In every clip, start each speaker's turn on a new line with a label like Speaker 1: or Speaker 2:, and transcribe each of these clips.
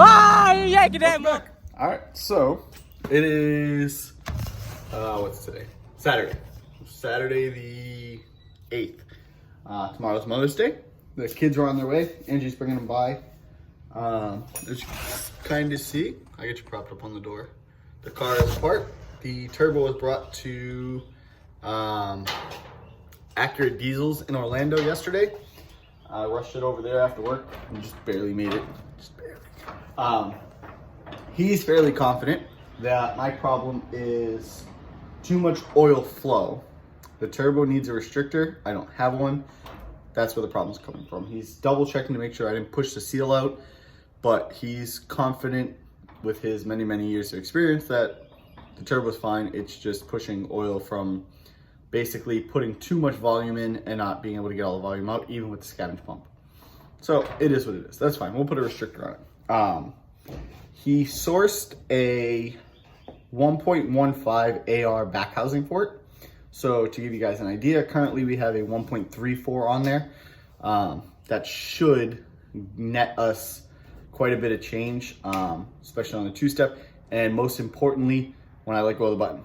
Speaker 1: Ah, you're yanking that much.
Speaker 2: All right, so it is, what's today? Saturday the 8th. Tomorrow's Mother's Day. The kids are on their way. Angie's bringing them by. As you kind of see, I get you propped up on the door. The car is apart. The turbo was brought to Accurate Diesels in Orlando yesterday. I rushed it over there after work and just barely made it. Just barely. He's fairly confident that my problem is too much oil flow. The turbo needs a restrictor. I don't have one. That's where the problem's coming from. He's double checking to make sure I didn't push the seal out, but he's confident with his many, many years of experience that the turbo's fine. It's just pushing oil from basically putting too much volume in and not being able to get all the volume out, even with the scavenge pump. So it is what it is. That's fine. We'll put a restrictor on it. He sourced a 1.15 AR back housing for it. So to give you guys an idea, currently we have a 1.34 on there. That should net us quite a bit of change, especially on the two-step. And most importantly, when I let go of the button.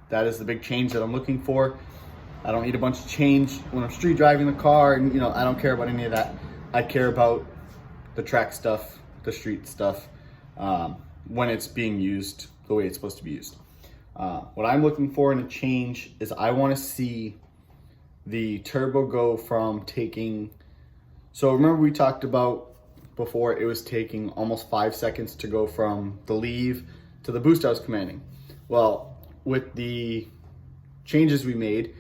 Speaker 2: That is the big change that I'm looking for. I don't need a bunch of change when I'm street driving the car, and I don't care about any of that. I care about the track stuff, the street stuff, when it's being used the way it's supposed to be used. What I'm looking for in a change is I want to see the turbo go from taking, so remember we talked about before, it was taking almost 5 seconds to go from the leave to the boost I was commanding. Well, with the changes we made,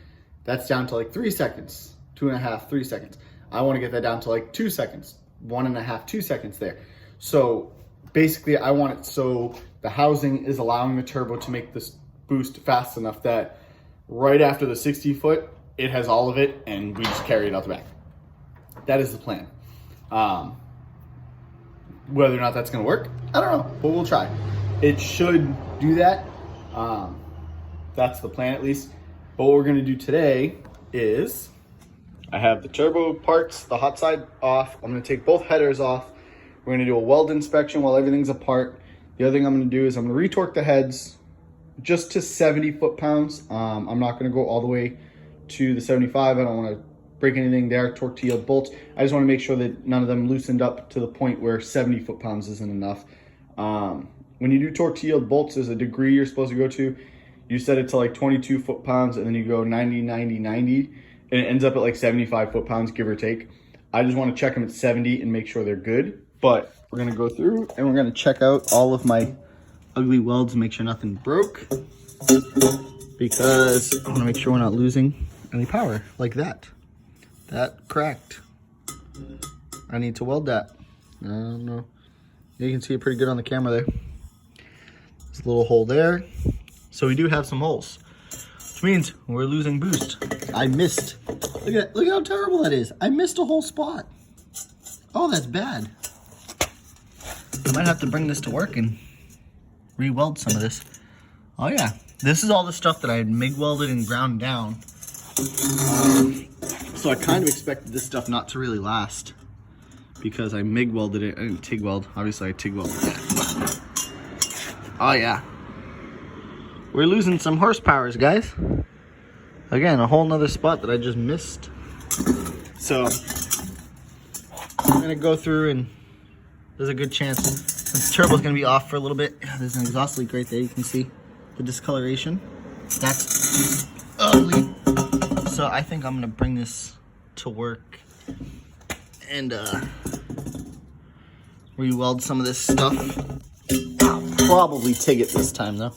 Speaker 2: that's down to like 3 seconds, 2.5, 3 seconds. I want to get that down to like 2 seconds, 1.5, 2 seconds there. So basically I want it so the housing is allowing the turbo to make this boost fast enough that right after the 60 foot, it has all of it and we just carry it out the back. That is the plan. Whether or not that's gonna work, I don't know, but we'll try. It should do that. That's the plan at least. But what we're gonna do today is, I have the turbo parts, the hot side off. I'm gonna take both headers off. We're gonna do a weld inspection while everything's apart. The other thing I'm gonna do is I'm gonna retorque the heads just to 70 foot-pounds. I'm not gonna go all the way to the 75. I don't wanna break anything there. Torque to yield bolts. I just wanna make sure that none of them loosened up to the point where 70 foot-pounds isn't enough. When you do torque to yield bolts, there's a degree you're supposed to go to. You set it to like 22 foot-pounds and then you go 90, 90, 90, and it ends up at like 75 foot-pounds, give or take. I just wanna check them at 70 and make sure they're good. But we're gonna go through and we're gonna check out all of my ugly welds and make sure nothing broke, because I wanna make sure we're not losing any power like that. That cracked. I need to weld that. I don't know. You can see it pretty good on the camera there. There's a little hole there. So we do have some holes, which means we're losing boost. I missed. Look at how terrible that is. I missed a whole spot. Oh, that's bad. I might have to bring this to work and re-weld some of this. Oh yeah, this is all the stuff that I had MIG welded and ground down. So I kind of expected this stuff not to really last because I MIG welded it. I didn't TIG weld. Obviously I TIG welded it. Oh yeah. We're losing some horsepowers, guys. Again, a whole nother spot that I just missed. So I'm gonna go through, and there's a good chance, since the turbo's gonna be off for a little bit, there's an exhaust leak right there. You can see the discoloration. That's ugly. So I think I'm gonna bring this to work and re-weld some of this stuff. I'll probably TIG it this time though.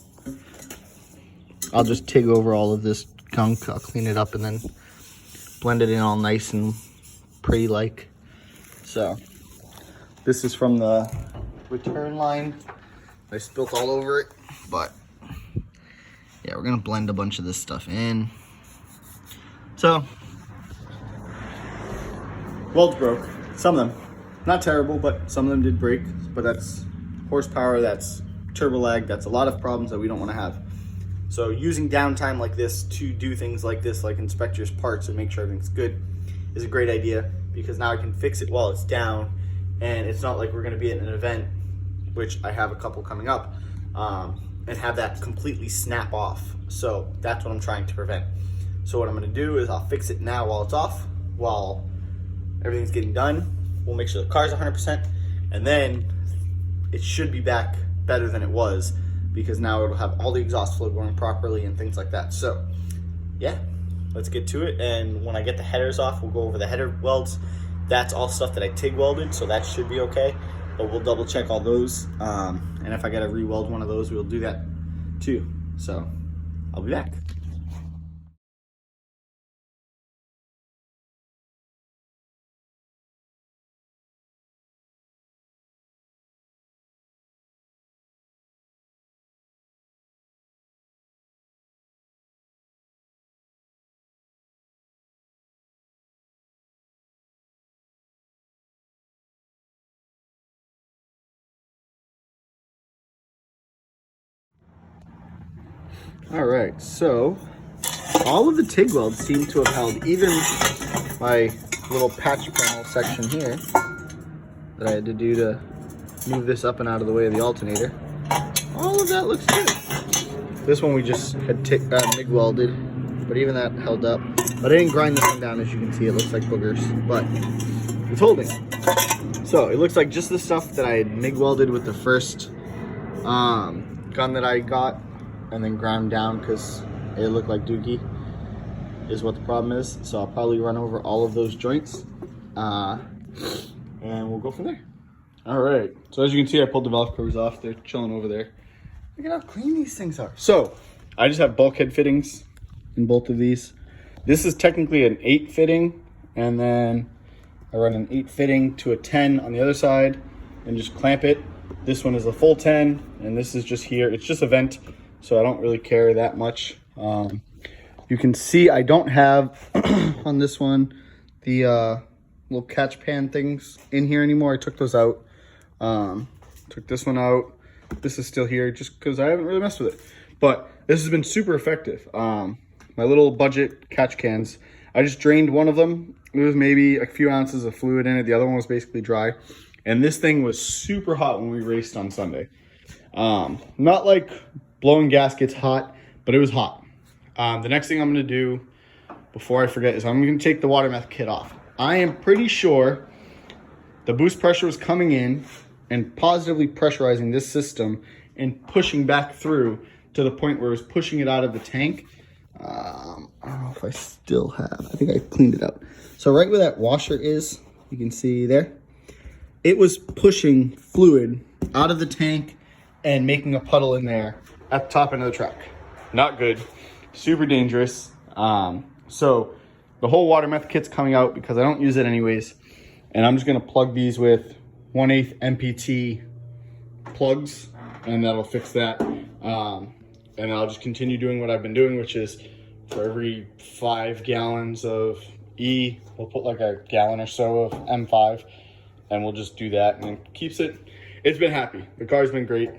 Speaker 2: I'll just TIG over all of this gunk. I'll clean it up and then blend it in all nice and pretty like. So this is from the return line. I spilled all over it, but yeah, we're gonna blend a bunch of this stuff in. So welds broke, some of them. Not terrible, but some of them did break. But that's horsepower, that's turbo lag, that's a lot of problems that we don't want to have. So using downtime like this to do things like this, like inspect your parts and make sure everything's good, is a great idea, because now I can fix it while it's down and it's not like we're gonna be at an event, which I have a couple coming up, and have that completely snap off. So that's what I'm trying to prevent. So what I'm gonna do is I'll fix it now while it's off, while everything's getting done. We'll make sure the car's 100%, and then it should be back better than it was, because now it'll have all the exhaust flow going properly and things like that. So yeah, let's get to it. And when I get the headers off, we'll go over the header welds. That's all stuff that I TIG welded, so that should be okay, but we'll double check all those. And if I gotta re-weld one of those, we'll do that too. So I'll be back. All right, so all of the TIG welds seem to have held, even my little patch panel section here that I had to do to move this up and out of the way of the alternator. All of that looks good. This one we just had MIG welded, but even that held up. But I didn't grind this one down, as you can see. It looks like boogers, but it's holding. So it looks like just the stuff that I had MIG welded with the first gun that I got, and then ground down because it looked like dookie, is what the problem is. So I'll probably run over all of those joints, and we'll go from there. All right, so as you can see, I pulled the Velcros off. They're chilling over there. Look at how clean these things are. So I just have bulkhead fittings in both of these. This is technically an 8 fitting, and then I run an 8 fitting to a 10 on the other side and just clamp it. This one is a full 10, and this is just here. It's just a vent, so I don't really care that much. You can see I don't have on this one the little catch pan things in here anymore. I took those out. Took this one out. This is still here just because I haven't really messed with it. But this has been super effective. My little budget catch cans, I just drained one of them. There was maybe a few ounces of fluid in it. The other one was basically dry. And this thing was super hot when we raced on Sunday. Not like blowing gaskets hot, but it was hot. The next thing I'm going to do before I forget is I'm going to take the water meth kit off. I am pretty sure the boost pressure was coming in and positively pressurizing this system and pushing back through to the point where it was pushing it out of the tank. I don't know if I still have. I think I cleaned it out. So right where that washer is, you can see there, it was pushing fluid out of the tank and making a puddle in there at the top end of the track. Not good. Super dangerous. So the whole water meth kit's coming out because I don't use it anyways. And I'm just going to plug these with 1/8 MPT plugs, and that'll fix that. And I'll just continue doing what I've been doing, which is for every 5 gallons of E, we'll put like a gallon or so of M5, and we'll just do that, and it keeps it. It's been happy. The car's been great.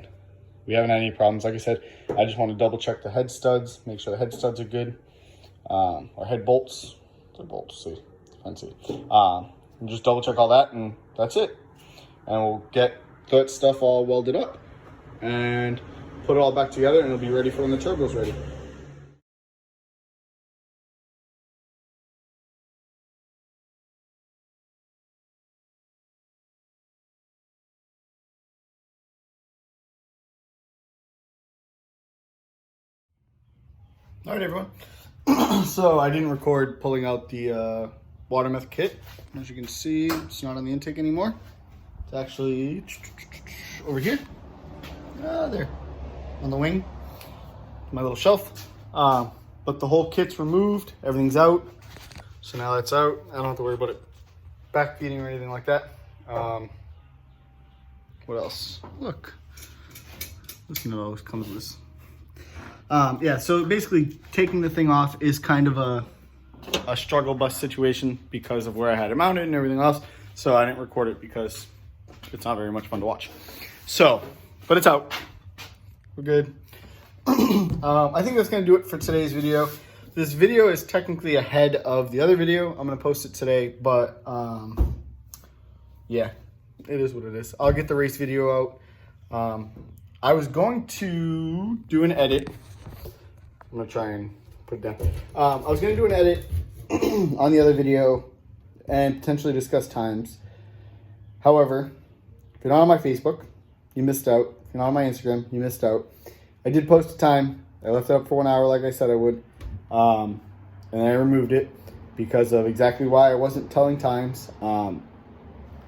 Speaker 2: We haven't had any problems. Like I said, I just want to double check the head studs, make sure the head studs are good. Or head bolts. They're bolts, see, fancy. And just double check all that, and that's it. And we'll get that stuff all welded up and put it all back together, and it'll be ready for when the turbo's ready. All right, everyone. So I didn't record pulling out the water meth kit. As you can see, it's not on the intake anymore. It's actually over here. There, on the wing, my little shelf. But the whole kit's removed. Everything's out. So now that's out. I don't have to worry about it backfeeding or anything like that. What else? Look. Listen to what comes with this. Yeah, so basically taking the thing off is kind of a struggle bus situation because of where I had it mounted and everything else. So I didn't record it because it's not very much fun to watch. So, but it's out. We're good. I think that's going to do it for today's video. This video is technically ahead of the other video. I'm going to post it today, but yeah, it is what it is. I'll get the race video out. I was going to do an edit. I'm gonna try and put it down. I was gonna do an edit on the other video and potentially discuss times. However, if you're not on my Facebook, you missed out. If you're not on my Instagram, you missed out. I did post a time. I left it up for 1 hour like I said I would. And then I removed it because of exactly why I wasn't telling times.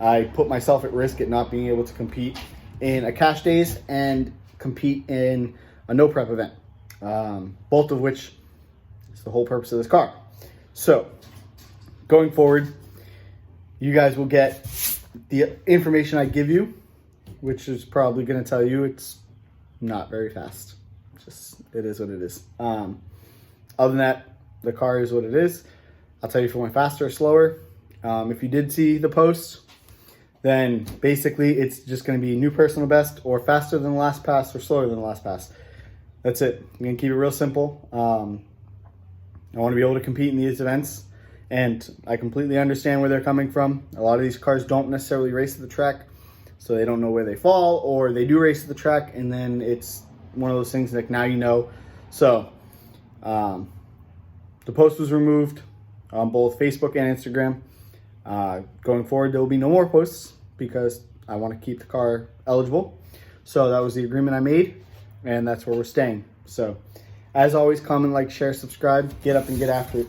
Speaker 2: I put myself at risk at not being able to compete in a cash days and compete in a no prep event. Both of which is the whole purpose of this car. So going forward, you guys will get the information I give you, which is probably going to tell you it's not very fast. Just, it is what it is. Other than that, the car is what it is. I'll tell you if it went faster or slower. If you did see the post, then basically it's just going to be new personal best or faster than the last pass or slower than the last pass. That's it. I'm going to keep it real simple. I want to be able to compete in these events, and I completely understand where they're coming from. A lot of these cars don't necessarily race at the track, so they don't know where they fall, or they do race at the track, and then it's one of those things like now you know. So the post was removed on both Facebook and Instagram. Going forward, there will be no more posts because I want to keep the car eligible. So that was the agreement I made, and that's where we're staying. So as always, comment, like, share, subscribe, get up and get after it.